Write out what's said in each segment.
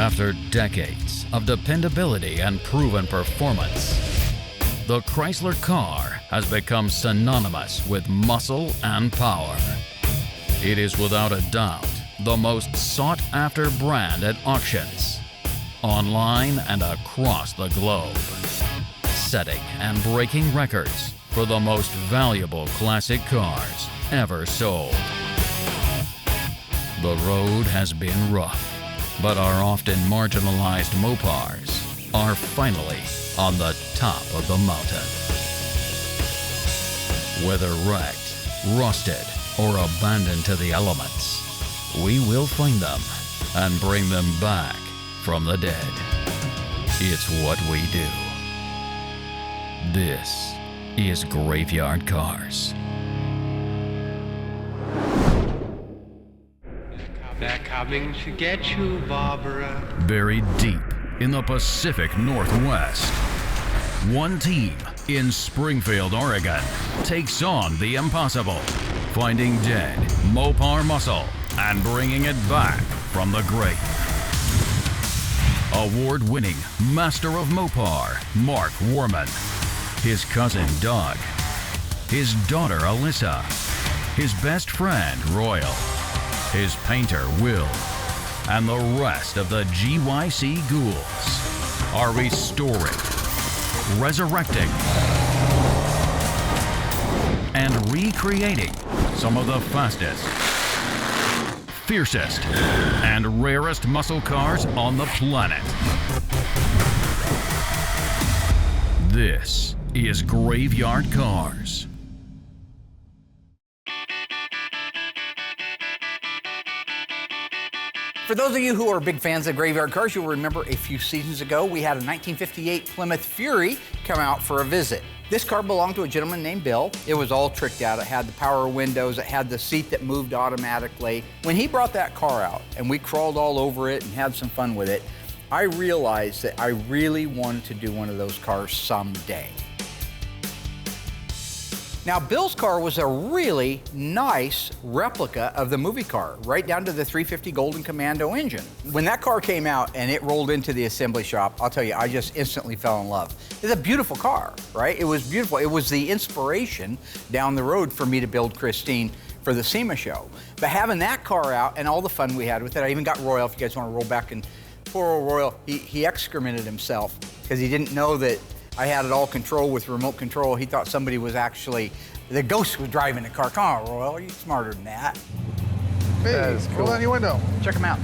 After decades of dependability and proven performance, the Chrysler car has become synonymous with muscle and power. It is without a doubt the most sought-after brand at auctions, online and across the globe, setting and breaking records for the most valuable classic cars ever sold. The road has been rough, but our often marginalized Mopars are finally on the top of the mountain. Whether wrecked, rusted, or abandoned to the elements, we will find them and bring them back from the dead. It's what we do. This is Graveyard Carz. They're coming to get you, Barbara. Buried deep in the Pacific Northwest, one team in Springfield, Oregon, takes on the impossible, finding dead Mopar muscle and bringing it back from the grave. Award-winning Master of Mopar, Mark Warman, his cousin Doug, his daughter Alyssa, his best friend Royal, his painter Will, and the rest of the GYC ghouls are restoring, resurrecting, and recreating some of the fastest, fiercest, and rarest muscle cars on the planet. This is Graveyard Carz. For those of you who are big fans of Graveyard Carz, you'll remember a few seasons ago we had a 1958 Plymouth Fury come out for a visit. This car belonged to a gentleman named Bill. It was all tricked out. It had the power windows. It had the seat that moved automatically. When he brought that car out and we crawled all over it and had some fun with it, I realized that I really wanted to do one of those cars someday. Now, Bill's car was a really nice replica of the movie car, right down to the 350 Golden Commando engine. When that car came out and it rolled into the assembly shop, I'll tell you, I just instantly fell in love. It's a beautiful car, right? It was beautiful. It was the inspiration down the road for me to build Christine for the SEMA show. But having that car out and all the fun we had with it, I even got Royal, if you guys want to roll back, and poor old Royal, he excremented himself because he didn't know that I had it all controlled with remote control. He thought somebody was actually, the ghost was driving the car. Come on, Royal, you're smarter than that. Hey, roll down your window. Check them out.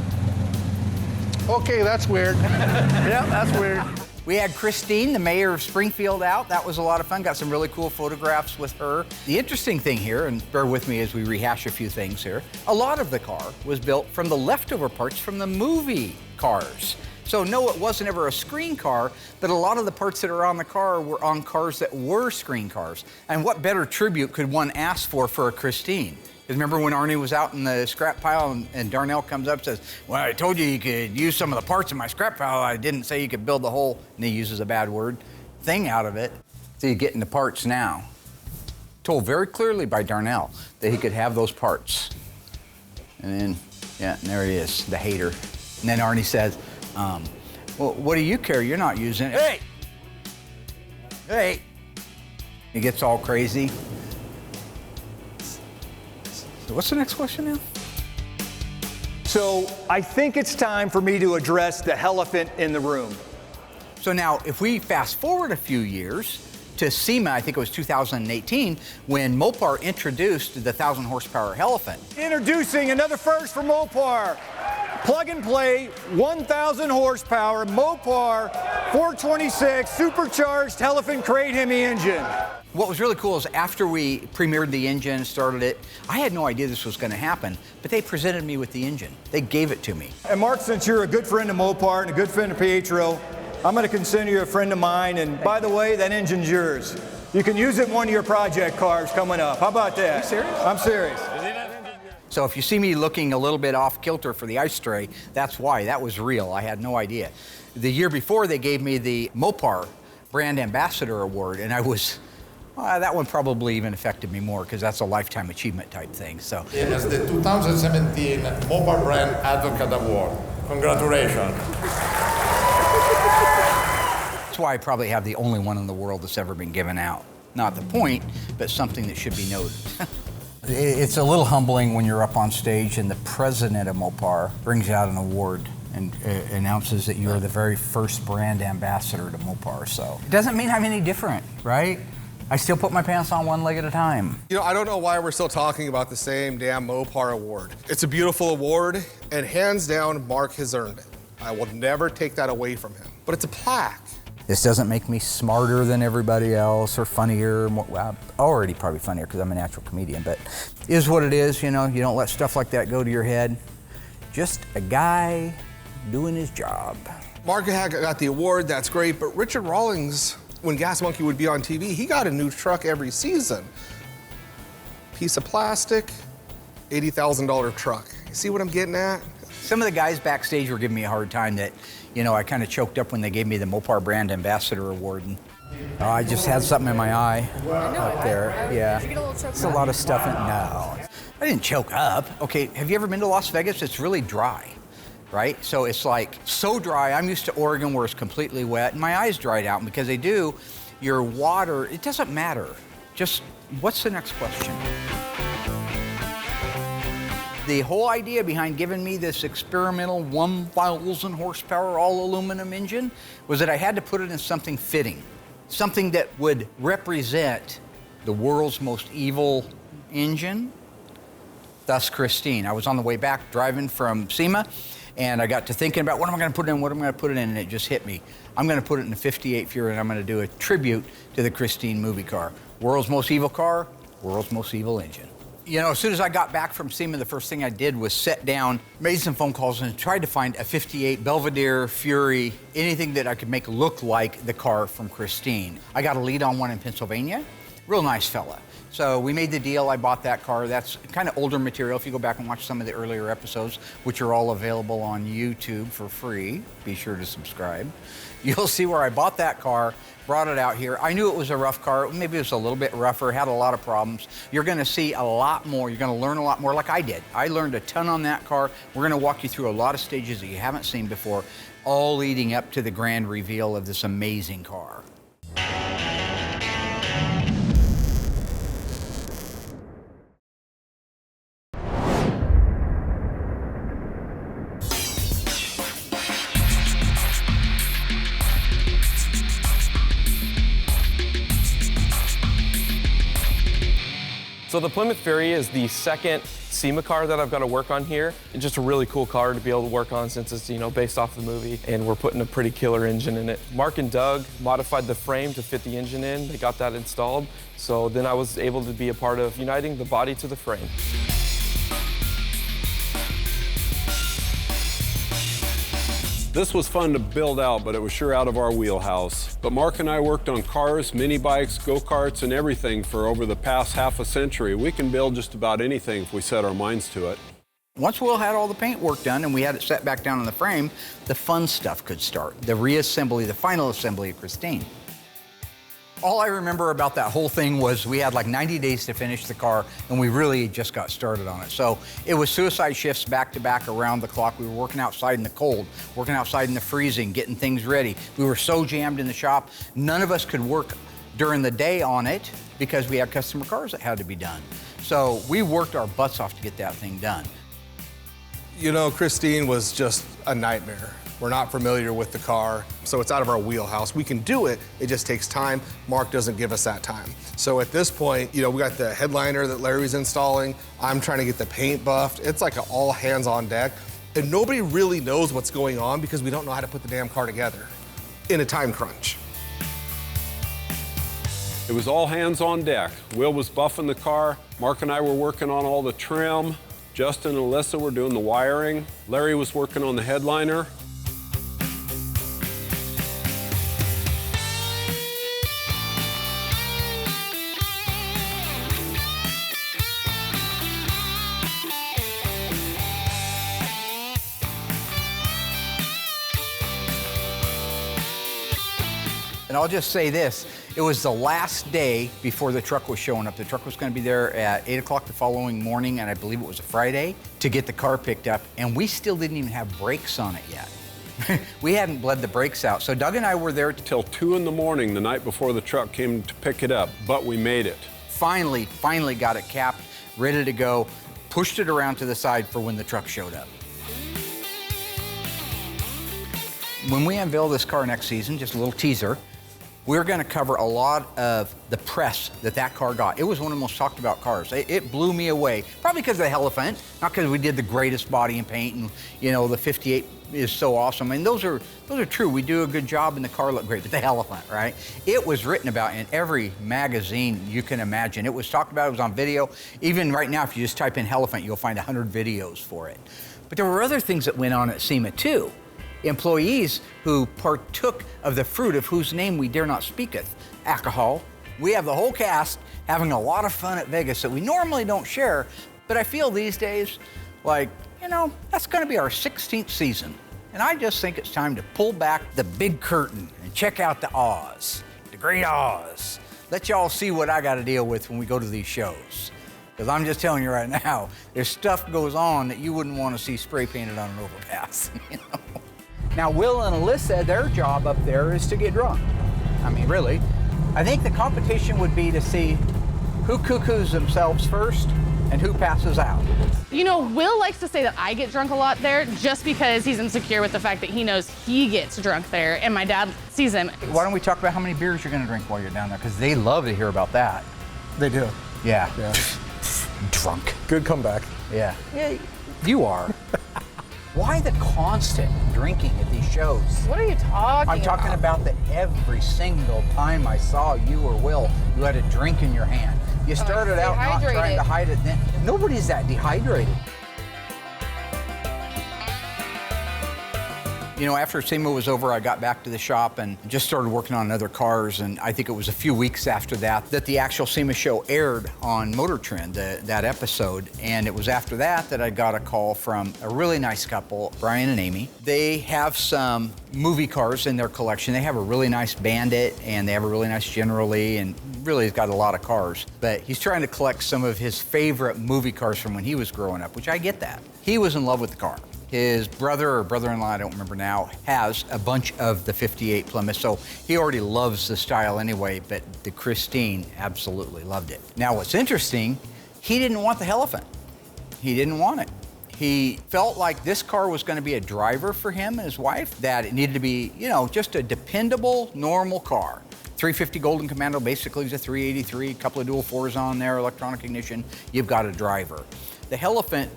Okay, that's weird. Yeah, that's weird. We had Christine, the mayor of Springfield, out. That was a lot of fun. Got some really cool photographs with her. The interesting thing here, and bear with me as we rehash a few things here, a lot of the car was built from the leftover parts from the movie Cars. So no, it wasn't ever a screen car, but a lot of the parts that are on the car were on cars that were screen cars. And what better tribute could one ask for a Christine? Because remember when Arnie was out in the scrap pile and Darnell comes up and says, well, I told you could use some of the parts in my scrap pile. I didn't say you could build the whole, and he uses a bad word, thing out of it. So you're getting the parts now. Told very clearly by Darnell that he could have those parts. And then, yeah, and there he is, the hater. And then Arnie says, well, what do you care? You're not using it. Hey! Hey! He gets all crazy. So what's the next question now? So I think it's time for me to address the elephant in the room. So now, if we fast forward a few years to SEMA, I think it was 2018, when Mopar introduced the 1,000 horsepower Hellephant. Introducing another first for Mopar. Plug and play, 1,000 horsepower, Mopar 426 supercharged Hellephant crate Hemi engine. What was really cool is after we premiered the engine, started it, I had no idea this was going to happen, but they presented me with the engine. They gave it to me. And Mark, since you're a good friend of Mopar and a good friend of Pietro, I'm going to consider you a friend of mine, and by the way, that engine's yours. You can use it in one of your project cars coming up. How about that? Are you serious? I'm serious. So if you see me looking a little bit off kilter for the ice tray, that's why. That was real. I had no idea. The year before, they gave me the Mopar Brand Ambassador Award, and I was, that one probably even affected me more because that's a lifetime achievement type thing. So It is the 2017 Mopar Brand Advocate Award. Congratulations. That's why I probably have the only one in the world that's ever been given out. Not the point, but something that should be noted. It's a little humbling when you're up on stage and the president of Mopar brings out an award and announces that you are the very first brand ambassador to Mopar. So it doesn't mean I'm any different, right? I still put my pants on one leg at a time. You know, I don't know why we're still talking about the same damn Mopar award. It's a beautiful award, and hands down, Mark has earned it. I will never take that away from him. But it's a plaque. This doesn't make me smarter than everybody else or funnier. Well, already probably funnier because I'm a natural comedian, but is what it is, you know. You don't let stuff like that go to your head. Just a guy doing his job. Mark got the award, that's great, but Richard Rawlings, when Gas Monkey would be on TV, he got a new truck every season. Piece of plastic, $80,000 truck. You see what I'm getting at? Some of the guys backstage were giving me a hard time that, you know, I kind of choked up when they gave me the Mopar Brand Ambassador Award. And, I just had something in my eye up there. Yeah. Did you get a little choked It's a up? lot of stuff in. No. I didn't choke up. Okay, have you ever been to Las Vegas? It's really dry, right? So it's like so dry. I'm used to Oregon where it's completely wet, and my eyes dried out. And because they do, your water, it doesn't matter. Just, what's the next question? The whole idea behind giving me this experimental 1,000 horsepower all aluminum engine was that I had to put it in something fitting, something that would represent the world's most evil engine, thus Christine. I was on the way back driving from SEMA, and I got to thinking about what am I going to put in, what am I going to put it in, and it just hit me. I'm going to put it in the 58 Fury, and I'm going to do a tribute to the Christine movie car. World's most evil car, world's most evil engine. You know, as soon as I got back from SEMA, the first thing I did was sit down, made some phone calls, and tried to find a 58 Belvedere, Fury, anything that I could make look like the car from Christine. I got a lead on one in Pennsylvania. Real nice fella. So we made the deal, I bought that car. That's kind of older material. If you go back and watch some of the earlier episodes, which are all available on YouTube for free, be sure to subscribe. You'll see where I bought that car, brought it out here. I knew it was a rough car. Maybe it was a little bit rougher, had a lot of problems. You're gonna see a lot more. You're gonna learn a lot more like I did. I learned a ton on that car. We're gonna walk you through a lot of stages that you haven't seen before, all leading up to the grand reveal of this amazing car. So the Plymouth Fury is the second SEMA car that I've got to work on here. It's just a really cool car to be able to work on since it's, you know, based off the movie, and we're putting a pretty killer engine in it. Mark and Doug modified the frame to fit the engine in. They got that installed. So then I was able to be a part of uniting the body to the frame. This was fun to build out, but it was sure out of our wheelhouse. But Mark and I worked on cars, mini bikes, go-karts, and everything for over the past half a century. We can build just about anything if we set our minds to it. Once Will had all the paint work done and we had it set back down on the frame, the fun stuff could start. The reassembly, the final assembly of Christine. All I remember about that whole thing was we had like 90 days to finish the car, and we really just got started on it. So it was suicide shifts back to back around the clock. We were working outside in the cold, working outside in the freezing, getting things ready. We were so jammed in the shop, none of us could work during the day on it because we had customer cars that had to be done. So we worked our butts off to get that thing done. You know, Christine was just a nightmare. We're not familiar with the car, so it's out of our wheelhouse. We can do it, it just takes time. Mark doesn't give us that time. So at this point, you know, we got the headliner that Larry's installing. I'm trying to get the paint buffed. It's like an all hands on deck. And nobody really knows what's going on because we don't know how to put the damn car together in a time crunch. It was all hands on deck. Will was buffing the car. Mark and I were working on all the trim. Justin and Alyssa were doing the wiring. Larry was working on the headliner. And I'll just say this, It was the last day before the truck was showing up. The truck was going to be there at 8 o'clock the following morning, and I believe it was a Friday, to get the car picked up, and we still didn't even have brakes on it yet. We hadn't bled the brakes out. So Doug and I were there Till 2 in the morning the night before the truck came to pick it up, but we made it. finally got it capped, ready to go, pushed it around to the side for when the truck showed up. When we unveil this car next season, just a little teaser, we're going to cover a lot of the press that car got. It was one of the most talked about cars. It blew me away, probably because of the Hellephant, not because we did the greatest body and paint, and you know the 58 is so awesome. And those are true. We do a good job, and the car looked great. But the Hellephant, right? It was written about in every magazine you can imagine. It was talked about. It was on video. Even right now, if you just type in Hellephant, you'll find 100 videos for it. But there were other things that went on at SEMA too. Employees who partook of the fruit of whose name we dare not speaketh, alcohol. We have the whole cast having a lot of fun at Vegas that we normally don't share, but I feel these days like, you know, that's gonna be our 16th season. And I just think it's time to pull back the big curtain and check out the Oz, the great Oz. Let y'all see what I gotta deal with when we go to these shows. Because I'm just telling you right now, there's stuff goes on that you wouldn't want to see spray painted on an overpass, you know? Now, Will and Alyssa, their job up there is to get drunk. I mean, really. I think the competition would be to see who cuckoos themselves first and who passes out. You know, Will likes to say that I get drunk a lot there just because he's insecure with the fact that he knows he gets drunk there and my dad sees him. Why don't we talk about how many beers you're going to drink while you're down there? Because they love to hear about that. They do. Yeah. Yeah. Drunk. Good comeback. Yeah. Yeah, you are. Why the constant drinking at these shows? What are you talking I'm talking about that every single time I saw you or Will, you had a drink in your hand. You started out not trying to hide it. Then nobody's that dehydrated. You know, after SEMA was over, I got back to the shop and just started working on other cars. And I think it was a few weeks after that the actual SEMA show aired on Motor Trend, that episode. And it was after that I got a call from a really nice couple, Brian and Amy. They have some movie cars in their collection. They have a really nice Bandit and they have a really nice General Lee, and really has got a lot of cars. But he's trying to collect some of his favorite movie cars from when he was growing up, which I get that. He was in love with the car. His brother or brother-in-law, I don't remember now, has a bunch of the 58 Plymouth, so he already loves the style anyway, but the Christine absolutely loved it. Now, what's interesting, he didn't want the Hellephant. He didn't want it. He felt like this car was going to be a driver for him and his wife, that it needed to be, you know, just a dependable, normal car. 350 Golden Commando basically is a 383, a couple of dual fours on there, electronic ignition, you've got a driver. The Hellephant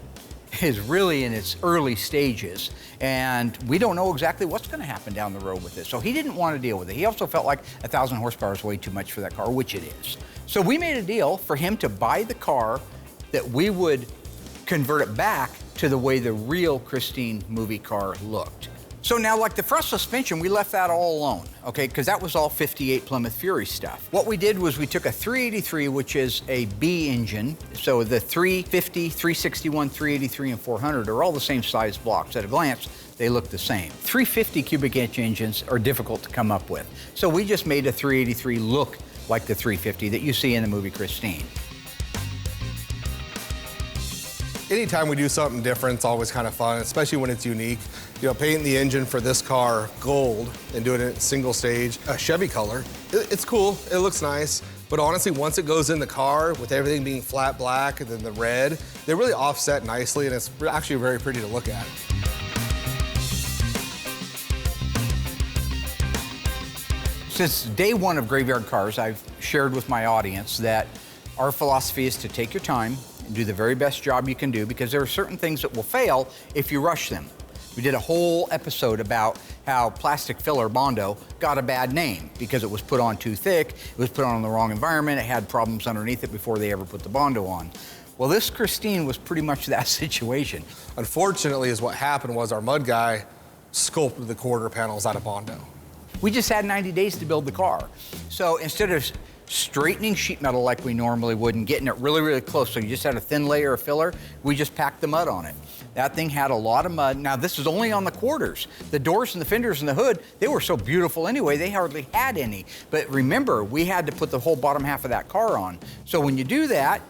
is really in its early stages, and we don't know exactly what's going to happen down the road with it. So he didn't want to deal with it. He also felt like 1,000 horsepower is way too much for that car, which it is. So we made a deal for him to buy the car that we would convert it back to the way the real Christine movie car looked. So now, like the front suspension, we left that all alone, okay? Because that was all 58 Plymouth Fury stuff. What we did was we took a 383, which is a B engine. So the 350, 361, 383, and 400 are all the same size blocks. At a glance, they look the same. 350 cubic inch engines are difficult to come up with. So we just made a 383 look like the 350 that you see in the movie Christine. Anytime we do something different, it's always kind of fun, especially when it's unique. You know, painting the engine for this car gold and doing it single stage, a Chevy color, it's cool, it looks nice. But honestly, once it goes in the car, with everything being flat black and then the red, they really offset nicely, and it's actually very pretty to look at. Since day one of Graveyard Carz, I've shared with my audience that our philosophy is to take your time and do the very best job you can do, because there are certain things that will fail if you rush them. We did a whole episode about how plastic filler Bondo got a bad name because it was put on too thick, it was put on in the wrong environment, it had problems underneath it before they ever put the Bondo on. Well, this Christine was pretty much that situation. Unfortunately, is what happened was our mud guy sculpted the quarter panels out of Bondo. We just had 90 days to build the car. So instead of straightening sheet metal like we normally would and getting it really, really close. So you just had a thin layer of filler. We just packed the mud on it. That thing had a lot of mud. Now, this is only on the quarters. The doors and the fenders and the hood, they were so beautiful anyway, they hardly had any. But remember, we had to put the whole bottom half of that car on. So when you do that,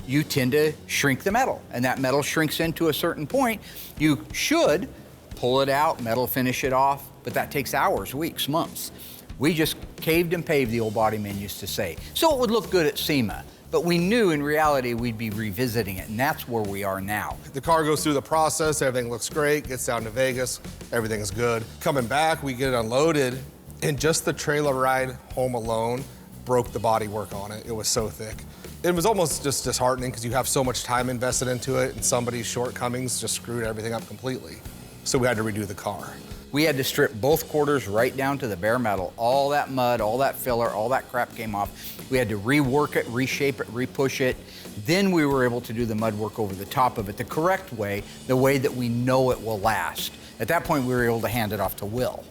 you tend to shrink the metal, and that metal shrinks into a certain point. You should pull it out, metal finish it off, but that takes hours, weeks, months. We just caved and paved, the old body man used to say. So it would look good at SEMA, but we knew in reality we'd be revisiting it, and that's where we are now. The car goes through the process, everything looks great, gets down to Vegas, everything is good. Coming back, we get it unloaded, and just the trailer ride home alone broke the bodywork on it. It was so thick. It was almost just disheartening because you have so much time invested into it, and somebody's shortcomings just screwed everything up completely. So we had to redo the car. We had to strip both quarters right down to the bare metal. All that mud, all that filler, all that crap came off. We had to rework it, reshape it, repush it. Then we were able to do the mud work over the top of it the correct way, the way that we know it will last. At that point, we were able to hand it off to Will.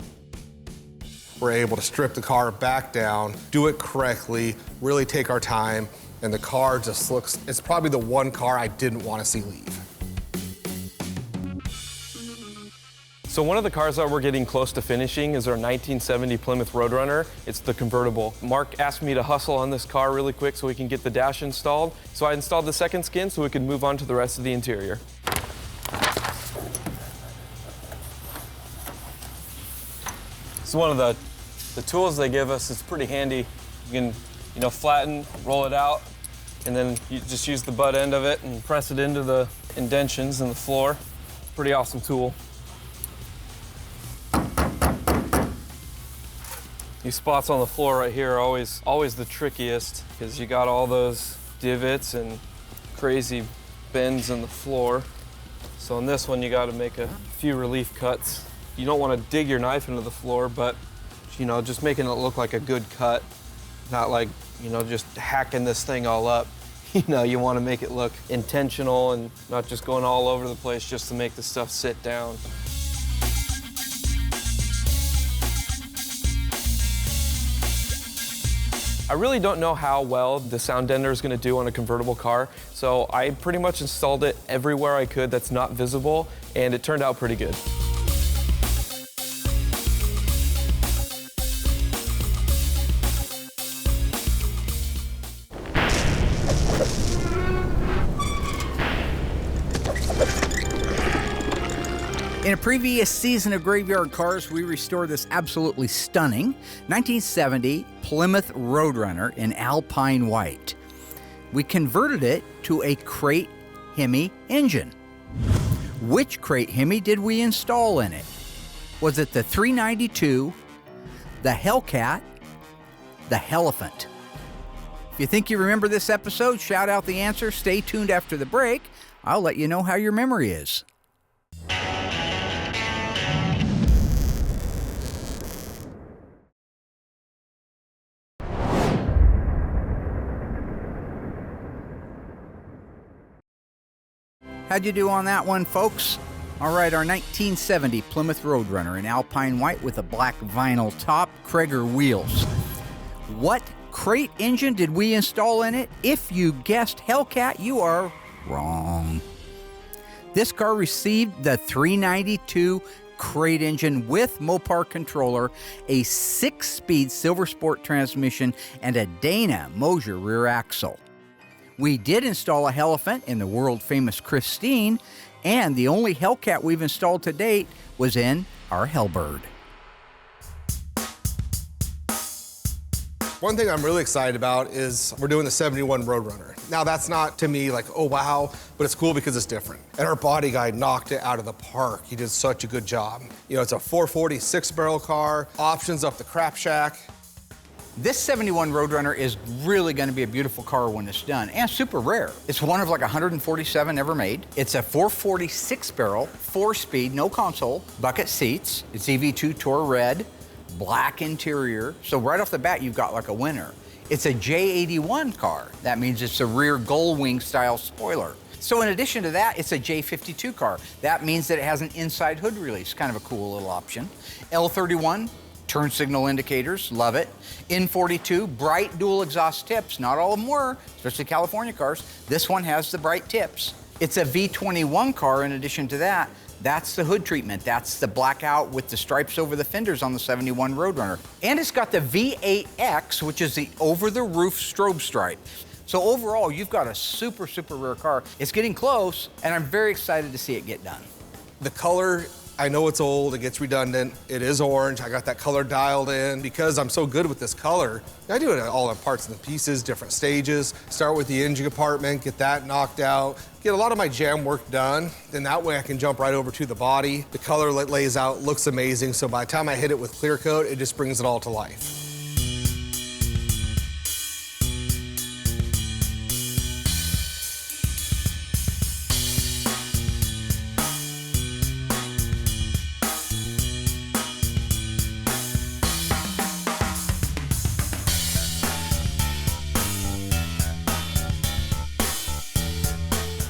We're able to strip the car back down, do it correctly, really take our time, and the car just looks, it's probably the one car I didn't want to see leave. So one of the cars that we're getting close to finishing is our 1970 Plymouth Roadrunner. It's the convertible. Mark asked me to hustle on this car really quick so we can get the dash installed. So I installed the second skin so we could move on to the rest of the interior. It's one of the tools they give us. It's pretty handy. You can, flatten, roll it out, and then you just use the butt end of it and press it into the indentions in the floor. Pretty awesome tool. These spots on the floor right here are always the trickiest because you got all those divots and crazy bends in the floor. So on this one, you got to make a few relief cuts. You don't want to dig your knife into the floor, but just making it look like a good cut, not like, just hacking this thing all up. You want to make it look intentional and not just going all over the place just to make the stuff sit down. I really don't know how well the sound dender is going to do on a convertible car, so I pretty much installed it everywhere I could that's not visible, and it turned out pretty good. In a previous season of Graveyard Carz, we restored this absolutely stunning 1970 Plymouth Roadrunner in Alpine White. We converted it to a crate Hemi engine. Which crate Hemi did we install in it? Was it the 392, the Hellcat, the Hellephant? If you think you remember this episode, shout out the answer. Stay tuned after the break. I'll let you know how your memory is. How'd you do on that one, folks? All right, our 1970 Plymouth Roadrunner in Alpine White with a black vinyl top, Krager wheels. What crate engine did we install in it? If you guessed Hellcat, you are wrong. This car received the 392 crate engine with Mopar controller, a 6-speed Silver Sport transmission, and a Dana Mosier rear axle. We did install a Hellephant in the world-famous Christine, and the only Hellcat we've installed to date was in our Hellbird. One thing I'm really excited about is we're doing the 71 Roadrunner. Now that's not to me like, oh wow, but it's cool because it's different. And our body guy knocked it out of the park. He did such a good job. It's a 440 6-barrel car, options up the crap shack. This 71 Roadrunner is really going to be a beautiful car when it's done, and super rare. It's one of like 147 ever made. It's a 440 6-barrel, 4-speed, no console, bucket seats. It's EV2 Tour Red, black interior. So right off the bat, you've got like a winner. It's a J81 car. That means it's a rear gull wing style spoiler. So in addition to that, it's a J52 car. That means that it has an inside hood release, kind of a cool little option. L31, Turn signal indicators, love it. N42, bright dual exhaust tips. Not all of them were, especially California cars. This one has the bright tips. It's a V21 car in addition to that. That's the hood treatment. That's the blackout with the stripes over the fenders on the 71 Roadrunner. And it's got the V8X, which is the over-the-roof strobe stripe. So overall, you've got a super, super rare car. It's getting close, and I'm very excited to see it get done. The color, I know it's old, it gets redundant. It is orange. I got that color dialed in. Because I'm so good with this color, I do it all in parts and pieces, different stages. Start with the engine compartment, get that knocked out, get a lot of my jam work done. Then that way I can jump right over to the body. The color that lays out looks amazing, so by the time I hit it with clear coat, it just brings it all to life.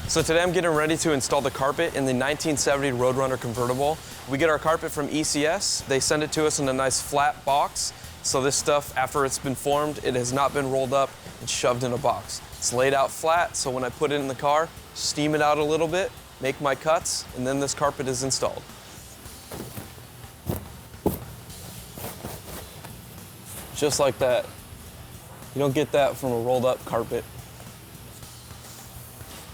So today I'm getting ready to install the carpet in the 1970 Roadrunner convertible. We get our carpet from ECS. They send it to us in a nice flat box. So this stuff, after it's been formed, it has not been rolled up and shoved in a box. It's laid out flat, so when I put it in the car, steam it out a little bit, make my cuts, and then this carpet is installed. Just like that. You don't get that from a rolled up carpet.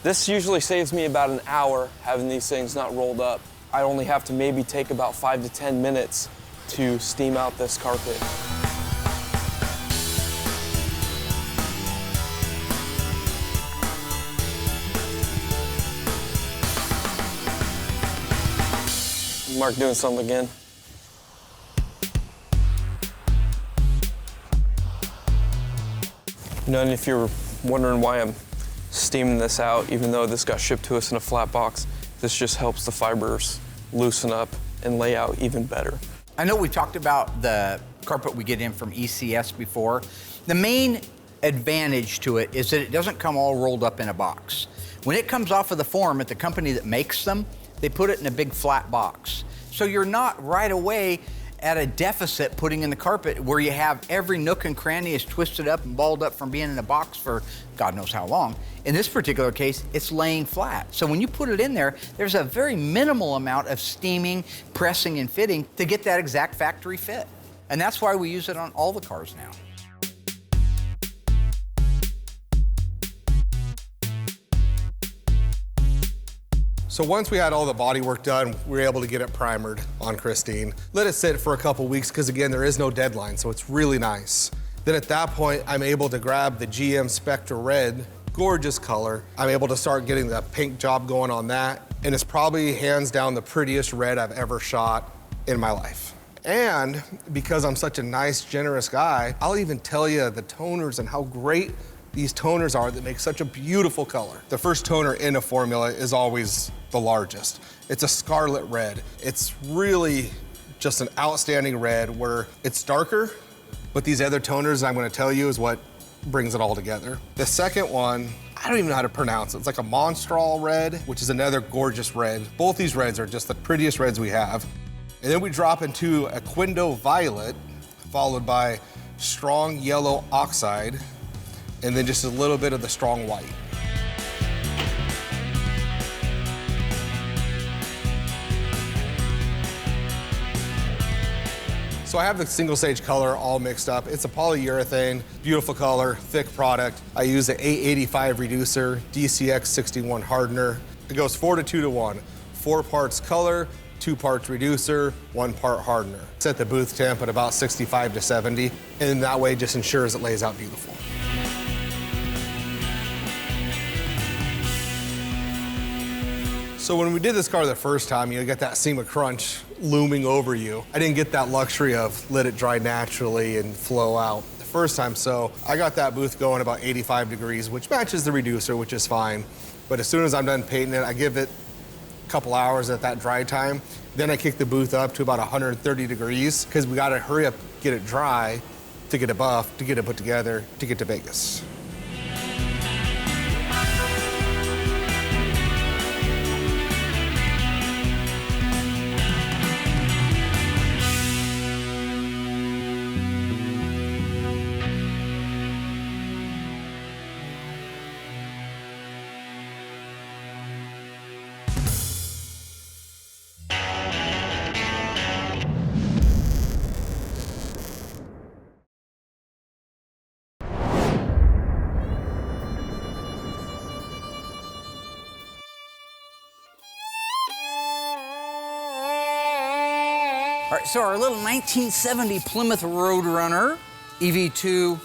This usually saves me about an hour having these things not rolled up. I only have to maybe take about 5 to 10 minutes to steam out this carpet. Mark doing something again. You know, and if you're wondering why I'm steaming this out, even though this got shipped to us in a flat box, this just helps the fibers loosen up and lay out even better. I know we talked about the carpet we get in from ECS before. The main advantage to it is that it doesn't come all rolled up in a box. When it comes off of the form at the company that makes them, they put it in a big flat box. So you're not right away at a deficit putting in the carpet where you have every nook and cranny is twisted up and balled up from being in a box for God knows how long. In this particular case, it's laying flat. So when you put it in there, there's a very minimal amount of steaming, pressing, and fitting to get that exact factory fit. And that's why we use it on all the cars now. So once we had all the body work done, we were able to get it primered on Christine. Let it sit for a couple weeks, because again, there is no deadline, so it's really nice. Then at that point, I'm able to grab the GM Spectre Red, gorgeous color. I'm able to start getting the paint job going on that, and it's probably hands down the prettiest red I've ever shot in my life. And because I'm such a nice, generous guy, I'll even tell you the toners and how great these toners are that make such a beautiful color. The first toner in a formula is always the largest. It's a scarlet red. It's really just an outstanding red where it's darker, but these other toners I'm gonna tell you is what brings it all together. The second one, I don't even know how to pronounce it. It's like a Monstral red, which is another gorgeous red. Both these reds are just the prettiest reds we have. And then we drop into a Quindo Violet, followed by strong yellow oxide, and then just a little bit of the strong white. So I have the single stage color all mixed up. It's a polyurethane, beautiful color, thick product. I use the 885 reducer, DCX 61 hardener. It goes 4 to 2 to 1. 4 parts color, 2 parts reducer, 1 part hardener. It's at the booth temp at about 65 to 70, and that way it just ensures it lays out beautiful. So when we did this car the first time, you get that SEMA crunch looming over you. I didn't get that luxury of let it dry naturally and flow out the first time, so I got that booth going about 85 degrees, which matches the reducer, which is fine. But as soon as I'm done painting it, I give it a couple hours at that dry time. Then I kick the booth up to about 130 degrees, because we gotta hurry up, get it dry, to get it buffed, to get it put together, to get to Vegas. All right, so our little 1970 Plymouth Roadrunner, EV2.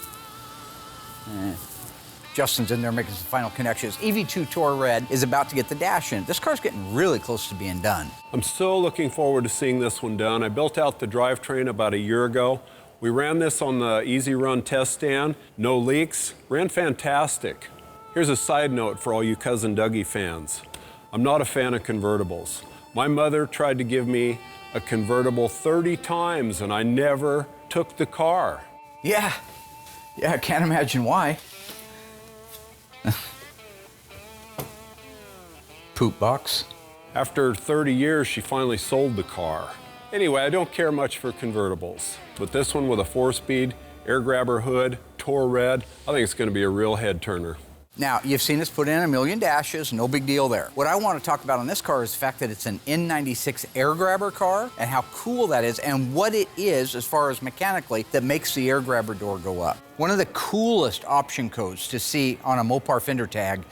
Justin's in there making some final connections. EV2 Tour Red is about to get the dash in. This car's getting really close to being done. I'm so looking forward to seeing this one done. I built out the drivetrain about a year ago. We ran this on the Easy Run test stand, no leaks, ran fantastic. Here's a side note for all you Cousin Dougie fans. I'm not a fan of convertibles. My mother tried to give me a convertible 30 times and I never took the car. Yeah, I can't imagine why. Poop box. After 30 years, she finally sold the car. Anyway, I don't care much for convertibles, but this one with a 4-speed, air grabber hood, Tour Red, I think it's going to be a real head turner. Now, you've seen us put in a million dashes, no big deal there. What I want to talk about on this car is the fact that it's an N96 air grabber car and how cool that is and what it is as far as mechanically that makes the air grabber door go up. One of the coolest option codes to see on a Mopar fender tag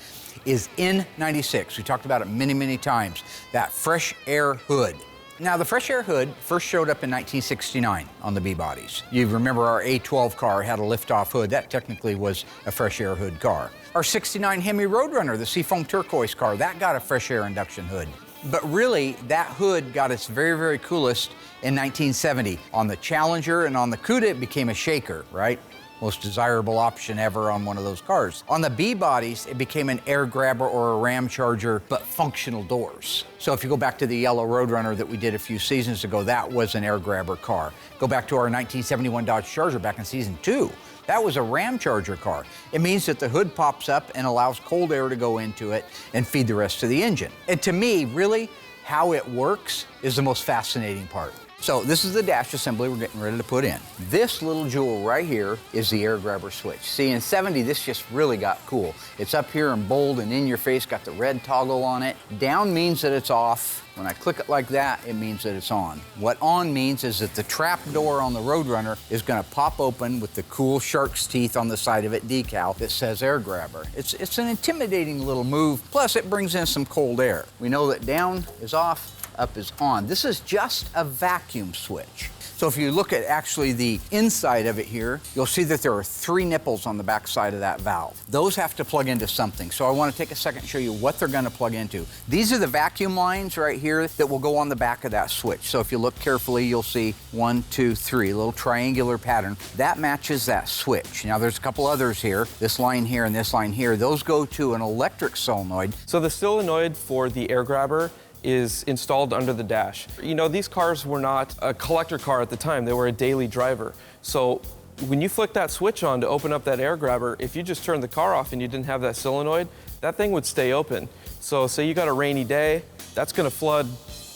is N96. We talked about it many, many times. That fresh air hood. Now, the fresh air hood first showed up in 1969 on the B-bodies. You remember our A12 car had a lift-off hood. That technically was a fresh air hood car. Our 69 Hemi Roadrunner, the Seafoam turquoise car, that got a fresh air induction hood. But really, that hood got its very, very coolest in 1970. On the Challenger and on the Cuda, it became a shaker, right? Most desirable option ever on one of those cars. On the B-bodies, it became an air grabber or a ram charger, but functional doors. So if you go back to the yellow Roadrunner that we did a few seasons ago, that was an air grabber car. Go back to our 1971 Dodge Charger back in season 2. That was a ram charger car. It means that the hood pops up and allows cold air to go into it and feed the rest of the engine. And to me, really, how it works is the most fascinating part. So this is the dash assembly we're getting ready to put in. This little jewel right here is the air grabber switch. See, in 70, this just really got cool. It's up here in bold and in your face, got the red toggle on it. Down means that it's off. When I click it like that, it means that it's on. What on means is that the trap door on the Roadrunner is gonna pop open with the cool shark's teeth on the side of it decal that says air grabber. It's an intimidating little move, plus it brings in some cold air. We know that down is off, up is on. This is just a vacuum switch. So if you look at actually the inside of it here, you'll see that there are 3 nipples on the back side of that valve. Those have to plug into something. So I want to take a second and show you what they're going to plug into. These are the vacuum lines right here that will go on the back of that switch. So if you look carefully, you'll see 1, 2, 3, a little triangular pattern. That matches that switch. Now there's a couple others here, this line here and this line here. Those go to an electric solenoid. So the solenoid for the air grabber is installed under the dash. You know, these cars were not a collector car at the time, they were a daily driver. So when you flick that switch on to open up that air grabber, if you just turned the car off and you didn't have that solenoid, that thing would stay open. So say you got a rainy day, that's gonna flood,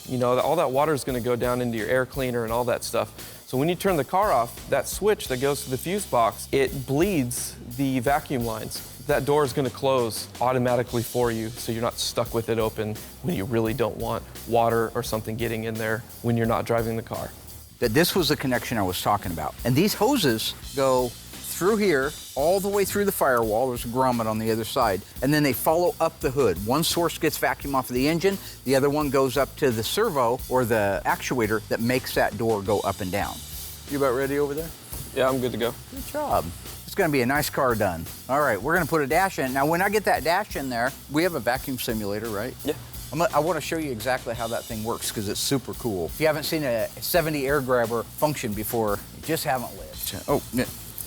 you know, all that water is gonna go down into your air cleaner and all that stuff. So when you turn the car off, that switch that goes to the fuse box, it bleeds the vacuum lines. That door is gonna close automatically for you so you're not stuck with it open when you really don't want water or something getting in there when you're not driving the car. That this was the connection I was talking about. And these hoses go through here, all the way through the firewall. There's a grommet on the other side. And then they follow up the hood. One source gets vacuum off of the engine, the other one goes up to the servo or the actuator that makes that door go up and down. You about ready over there? Yeah, I'm good to go. Good job. It's gonna be a nice car done. All right, we're gonna put a dash in. Now, when I get that dash in there, we have a vacuum simulator, right? Yeah. I wanna show you exactly how that thing works because it's super cool. If you haven't seen a 70 air grabber function before, you just haven't lived. Oh,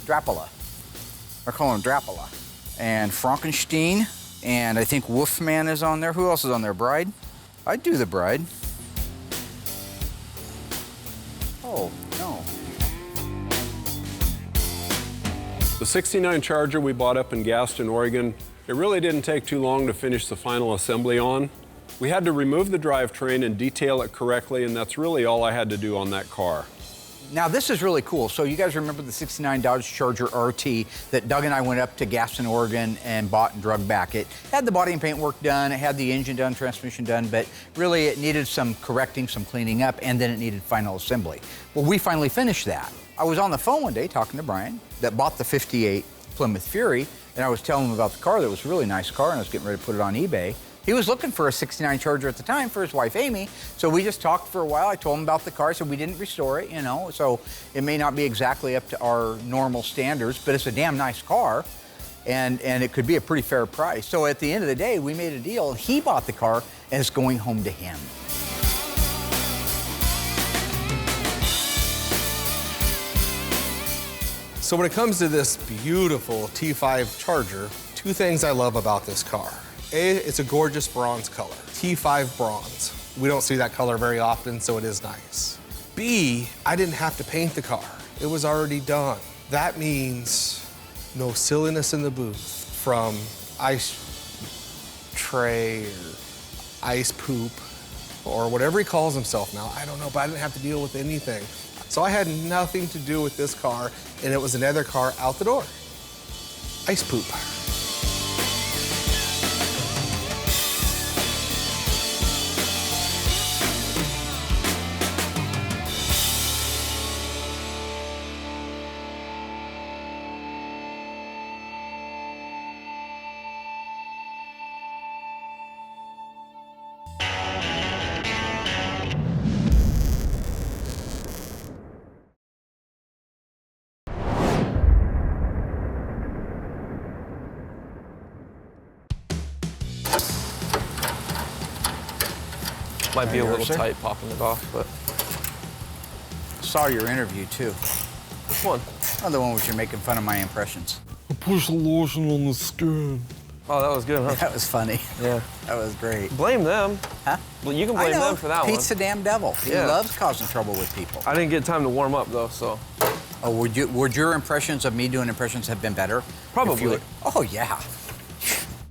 Drapula. I call him Drapula. And Frankenstein, and I think Wolfman is on there. Who else is on there? Bride? I'd do the Bride. Oh, no. The 69 Charger we bought up in Gaston, Oregon, it really didn't take too long to finish the final assembly on. We had to remove the drivetrain and detail it correctly, and that's really all I had to do on that car. Now this is really cool. So you guys remember the 69 Dodge Charger RT that Doug and I went up to Gaston, Oregon and bought and drug back. It had the body and paint work done, it had the engine done, transmission done, but really it needed some correcting, some cleaning up, and then it needed final assembly. Well, we finally finished that. I was on the phone one day talking to Brian that bought the 58 Plymouth Fury, and I was telling him about the car. That was a really nice car, and I was getting ready to put it on eBay. He was looking for a 69 Charger at the time for his wife, Amy. So we just talked for a while. I told him about the car, so we didn't restore it, you know. So it may not be exactly up to our normal standards, but it's a damn nice car. And it could be a pretty fair price. So at the end of the day, we made a deal. He bought the car, and it's going home to him. So when it comes to this beautiful T5 Charger, two things I love about this car. A, it's a gorgeous bronze color, T5 bronze. We don't see that color very often, so it is nice. B, I didn't have to paint the car. It was already done. That means no silliness in the booth from ice tray or ice poop or whatever he calls himself now. I don't know, but I didn't have to deal with anything. So I had nothing to do with this car, and it was another car out the door. Ice poop. Might be a little tight popping it off, but. Saw your interview, too. Which one? Oh, the one where you're making fun of my impressions. I push the lotion on the skin. Oh, that was good, huh? That was funny. Yeah. That was great. Blame them. Huh? Well, you can blame them for that Pete's one. the damn devil. He Yeah. loves causing trouble with people. I didn't get time to warm up, though, so. Oh, would your impressions of me doing impressions have been better? Probably. Oh, yeah.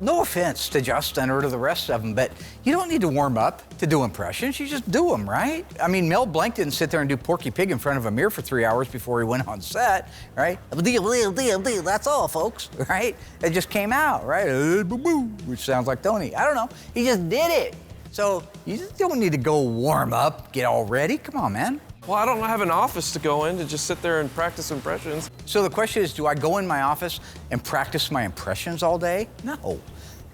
No offense to Justin or to the rest of them, but you don't need to warm up to do impressions. You just do them, right? I mean, Mel Blanc didn't sit there and do Porky Pig in front of a mirror for 3 hours before he went on set, right? That's all, folks, right? It just came out, right? Which sounds like Tony. I don't know. He just did it. So you just don't need to go warm up, get all ready. Come on, man. Well, I don't have an office to go in to just sit there and practice impressions. So the question is, do I go in my office and practice my impressions all day? No,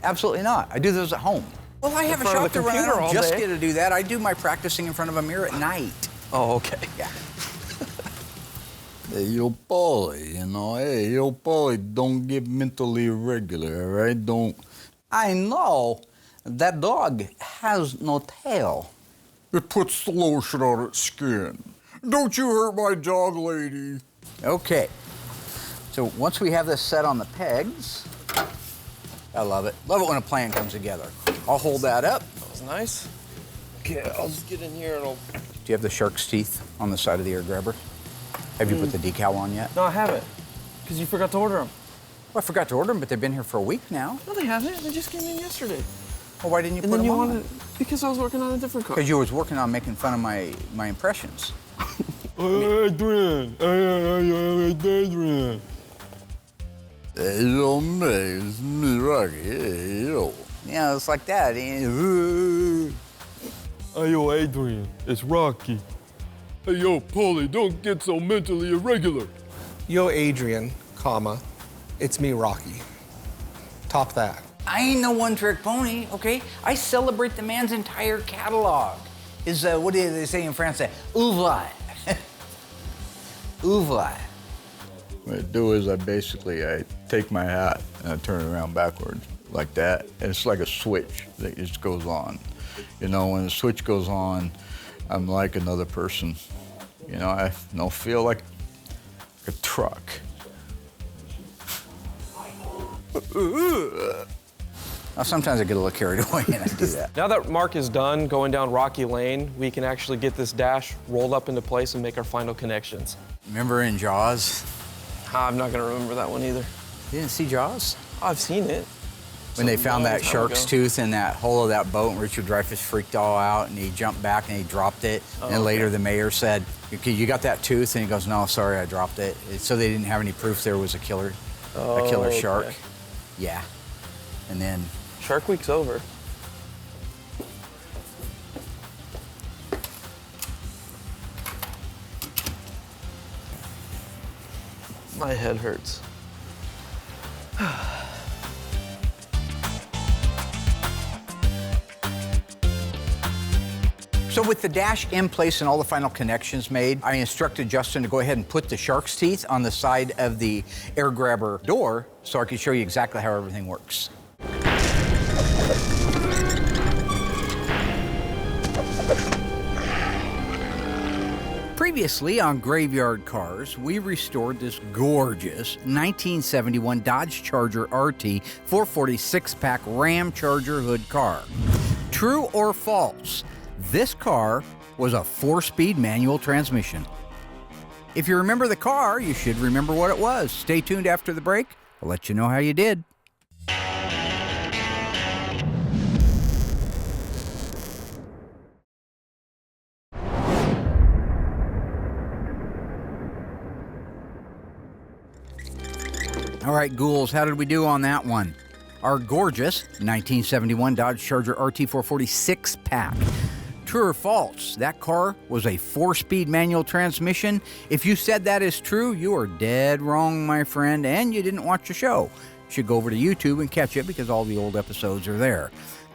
absolutely not. I do those at home. Well, I have a shop to run. I don't just get to do that. I do my practicing in front of a mirror at night. Oh, okay. Yeah. Hey, yo, Paulie, you know, hey, yo, Paulie, don't get mentally irregular, all right? Don't. I know. That dog has no tail. It puts the lotion on its skin. Don't you hurt my dog, lady. Okay. So once we have this set on the pegs, I love it. Love it when a plan comes together. I'll hold that up. That was nice. Okay, I'll just get in here and I'll... Do you have the shark's teeth on the side of the air grabber? Have you put the decal on yet? No, I haven't. Because you forgot to order them. Well, I forgot to order them, but they've been here for a week now. No, they haven't. They just came in yesterday. Well, why didn't you And put then them you on? wanted... Because I was working on a different car. Because you was working on making fun of my impressions. Adrian, Adrian. Hey, yo, man, it's me, Rocky. Hey, yo. Yeah, it's like that. Hey, yo, Adrian, it's Rocky. Hey, yo, Paulie, don't get so mentally irregular. Yo, Adrian, comma, it's me, Rocky. Top that. I ain't no one-trick pony, okay? I celebrate the man's entire catalog. Is what do they say in France? Ouvre. Ouvre. What I do is I take my hat and I turn it around backwards like that. And it's like a switch that just goes on. You know, when the switch goes on, I'm like another person. You know, I don't feel like a truck. Now, sometimes I get a little carried away and I do that. Now that Mark is done going down Rocky Lane, we can actually get this dash rolled up into place and make our final connections. Remember in Jaws? I'm not gonna remember that one either. You didn't see Jaws? I've seen it. When they found that time shark's ago. tooth in that hole of that boat, and Richard Dreyfuss freaked all out, and he jumped back and he dropped it. Oh, and later okay. the mayor said, "Okay, you got that tooth?" And he goes, "No, sorry, I dropped it." So they didn't have any proof there was a killer shark. okay. Yeah. And then Shark Week's over. My head hurts. So with the dash in place and all the final connections made, I instructed Justin to go ahead and put the shark's teeth on the side of the air grabber door so I could show you exactly how everything works. Previously on Graveyard Carz, we restored this gorgeous 1971 Dodge Charger RT 446-pack Ram Charger hood car. True or false? This car was a 4-speed manual transmission. If you remember the car, you should remember what it was. Stay tuned after the break. I'll let you know how you did. All right, ghouls, how did we do on that one? Our gorgeous 1971 Dodge Charger RT 446-pack. True or false? That car was a 4-speed manual transmission. If you said that is true, you are dead wrong, my friend, and you didn't watch the show. You should go over to YouTube and catch it because all the old episodes are there.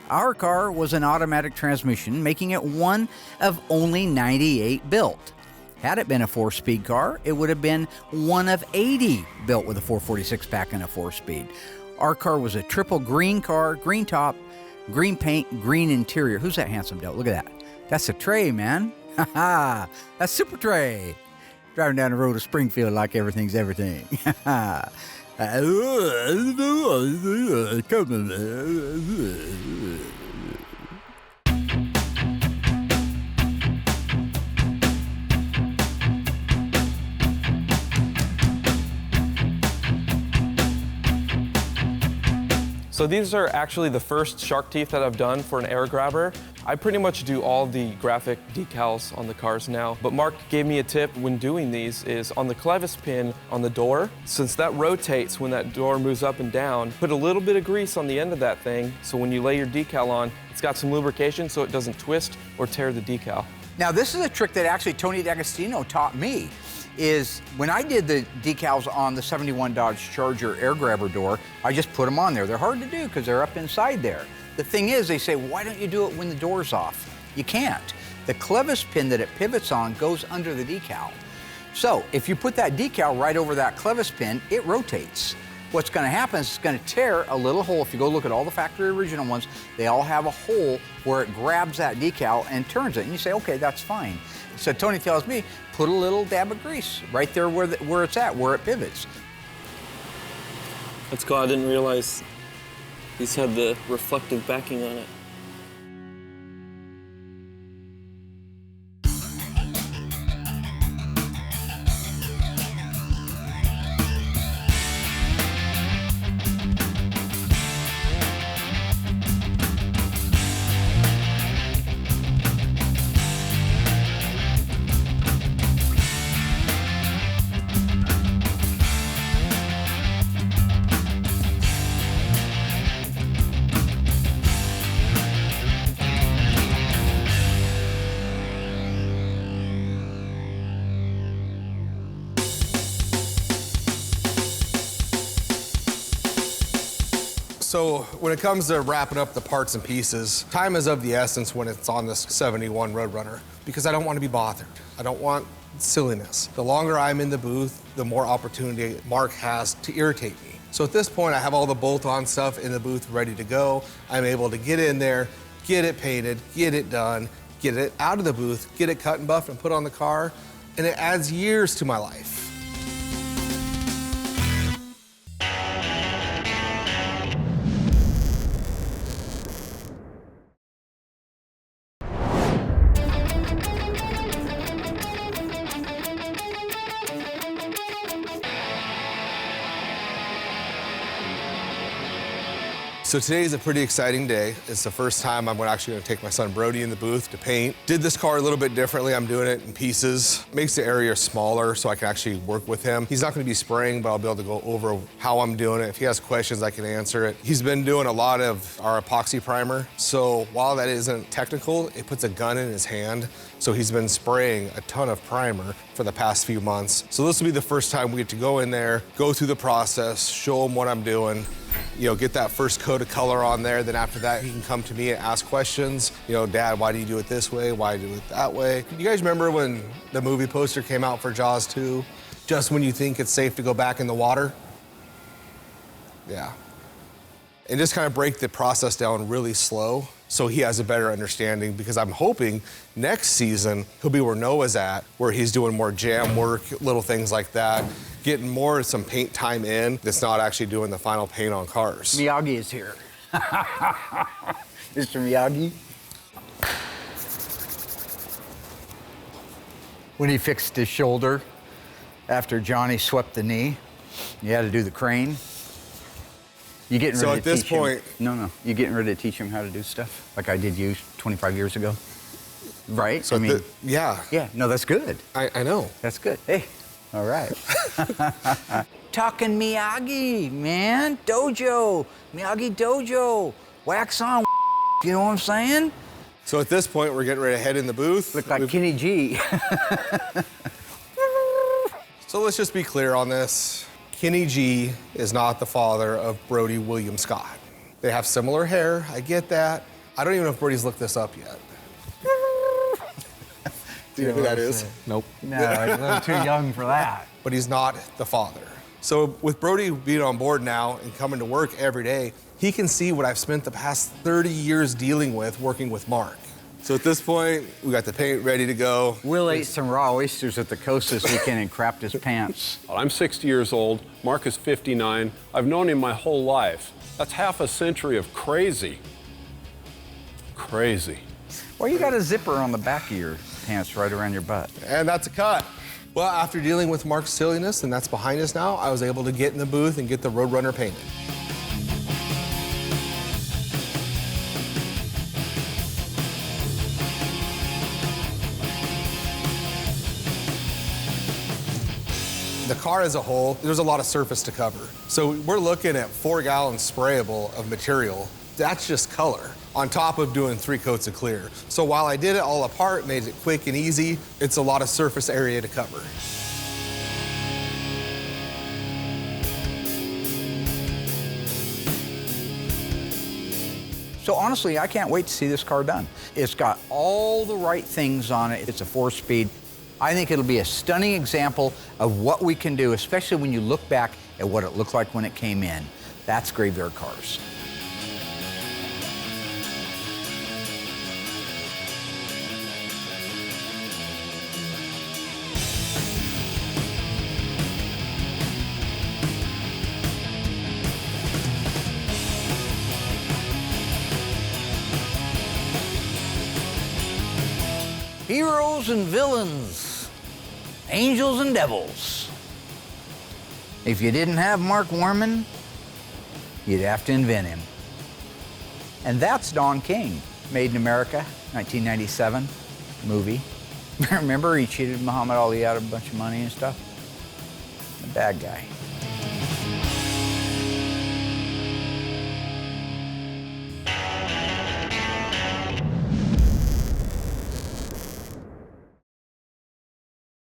Our car was an automatic transmission, making it one of only 98 built. Had it been a 4-speed car, it would have been one of 80 built with a 446-pack and a 4-speed. Our car was a triple green car, green top, green paint, green interior. Who's that handsome devil? Look at that. That's a Trey, man. Ha ha. That's Super Trey. Driving down the road to Springfield like everything's everything. Ha ha. So these are actually the first shark teeth that I've done for an air grabber. I pretty much do all the graphic decals on the cars now, but Mark gave me a tip when doing these is on the clevis pin on the door, since that rotates when that door moves up and down, put a little bit of grease on the end of that thing so when you lay your decal on, it's got some lubrication so it doesn't twist or tear the decal. Now this is a trick that actually Tony D'Agostino taught me. Is when I did the decals on the 71 Dodge Charger air grabber door, I just put them on there. They're hard to do because they're up inside there. The thing is, they say, why don't you do it when the door's off? You can't. The clevis pin that it pivots on goes under the decal. So if you put that decal right over that clevis pin, it rotates. What's going to happen is it's going to tear a little hole. If you go look at all the factory original ones, they all have a hole where it grabs that decal and turns it. And you say, okay, that's fine. So Tony tells me, put a little dab of grease right there where it's at, where it pivots. That's cool. I didn't realize these had the reflective backing on it. So when it comes to wrapping up the parts and pieces, time is of the essence when it's on this 71 Roadrunner because I don't want to be bothered. I don't want silliness. The longer I'm in the booth, the more opportunity Mark has to irritate me. So at this point, I have all the bolt-on stuff in the booth ready to go. I'm able to get in there, get it painted, get it done, get it out of the booth, get it cut and buffed and put on the car, and it adds years to my life. So today is a pretty exciting day. It's the first time I'm actually gonna take my son Brody in the booth to paint. Did this car a little bit differently. I'm doing it in pieces. Makes the area smaller so I can actually work with him. He's not gonna be spraying, but I'll be able to go over how I'm doing it. If he has questions, I can answer it. He's been doing a lot of our epoxy primer. So while that isn't technical, it puts a gun in his hand. So he's been spraying a ton of primer for the past few months. So this will be the first time we get to go in there, go through the process, show him what I'm doing. You know, get that first coat of color on there. Then after that, he can come to me and ask questions. You know, Dad, why do you do it this way? Why do you do it that way? You guys remember when the movie poster came out for Jaws 2? Just when you think it's safe to go back in the water? Yeah. And just kind of break the process down really slow so he has a better understanding, because I'm hoping next season he'll be where Noah's at, where he's doing more jam work, little things like that, getting more some paint time in that's not actually doing the final paint on cars. Miyagi is here. Mr. Miyagi. When he fixed his shoulder after Johnny swept the knee, you had to do the crane. You getting ready So to at this teach him? point, No. You getting ready to teach him how to do stuff like I did you 25 years ago? Right? so yeah. Yeah, no, that's good. I know. That's good. Hey, all right. Talking Miyagi, man. Dojo. Miyagi Dojo. Wax on, you know what I'm saying? So at this point, we're getting ready to head in the booth. Look like Kenny G. So let's just be clear on this. Kenny G is not the father of Brody William Scott. They have similar hair, I get that. I don't even know if Brody's looked this up yet. Do you know who that is? Nope. No, I'm a little too young for that. But he's not the father. So with Brody being on board now and coming to work every day, he can see what I've spent the past 30 years dealing with working with Mark. So at this point, we got the paint ready to go. Will ate some raw oysters at the coast this weekend and crapped his pants. Well, I'm 60 years old. Mark is 59. I've known him my whole life. That's half a century of crazy. Crazy. Well, you got a zipper on the back of your pants right around your butt. And that's a cut. Well, after dealing with Mark's silliness, and that's behind us now, I was able to get in the booth and get the Roadrunner painted. The car as a whole, there's a lot of surface to cover. So we're looking at 4 gallons sprayable of material. That's just color, on top of doing 3 coats of clear. So while I did it all apart, made it quick and easy, it's a lot of surface area to cover. So honestly, I can't wait to see this car done. It's got all the right things on it. It's a 4-speed. I think it'll be a stunning example of what we can do, especially when you look back at what it looked like when it came in. That's Graveyard Carz. Heroes and villains, angels and devils. If you didn't have Mark Worman, you'd have to invent him. And that's Don King, Made in America, 1997 movie. Remember, he cheated Muhammad Ali out of a bunch of money and stuff? The bad guy.